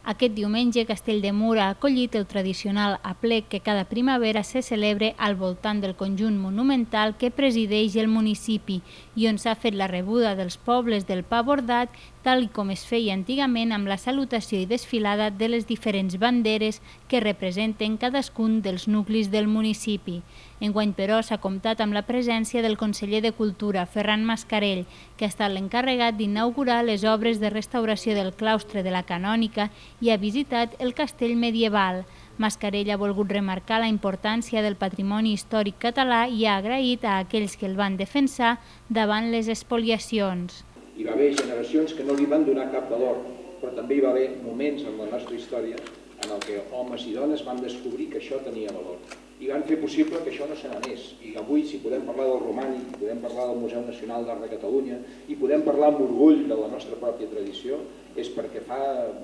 Aquest diumenge, Castell de Mur ha acollit el tradicional aplec que cada primavera se celebra al voltant del conjunt monumental que presideix el municipi i on s'ha fet la rebuda dels pobles del pa bordat, tal com es feia antigament amb la salutació i desfilada de les diferents banderes que representen cadascun dels nuclis del municipi. Enguany, però, s'ha comptat amb la presència del conseller de Cultura, Ferran Mascarell, que ha estat l'encarregat d'inaugurar les obres de restauració del claustre de la Canònica i ha visitat el castell medieval. Mascarell ha volgut remarcar la importància del patrimoni històric català i ha agraït a aquells que el van defensar davant les espoliacions. Hi va haver generacions que no li van donar cap valor, però també hi va haver moments en la nostra història en el que homes i dones van descobrir que això tenia valor i van fer possible que això no se n'anés. I avui, si podem parlar del romànic, podem parlar del Museu Nacional d'Art de Catalunya i podem parlar amb orgull de la nostra pròpia tradició, és perquè fa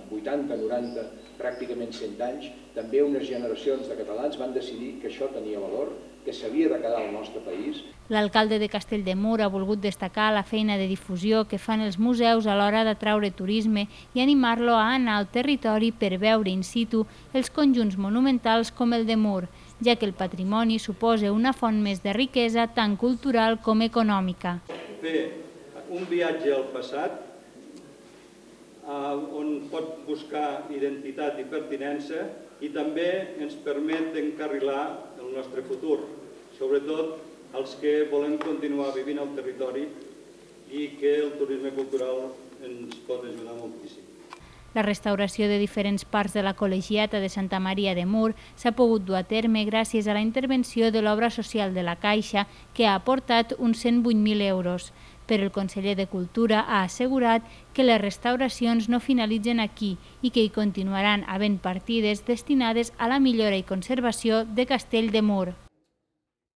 80, 90, pràcticament 100 anys, també unes generacions de catalans van decidir que això tenia valor, que s'havia de quedar al nostre país. L'alcalde de Castell de Mur ha volgut destacar la feina de difusió que fan els museus a l'hora d'atraure turisme i animar-lo a anar al territori per veure in situ els conjunts monumentals com el de Mur, ja que el patrimoni suposa una font més de riquesa tant cultural com econòmica. Fer un viatge al passat on pot buscar identitat i pertinença i també ens permet d'encarrilar el nostre futur, sobretot els que volem continuar vivint al territori i que el turisme cultural ens pot ajudar moltíssim. La restauració de diferents parts de la col·legiata de Santa Maria de Mur s'ha pogut dur a terme gràcies a la intervenció de l'obra social de la Caixa, que ha aportat uns 108.000 euros. Però el conseller de Cultura ha assegurat que les restauracions no finalitzen aquí i que hi continuaran havent partides destinades a la millora i conservació de Castell de Mur.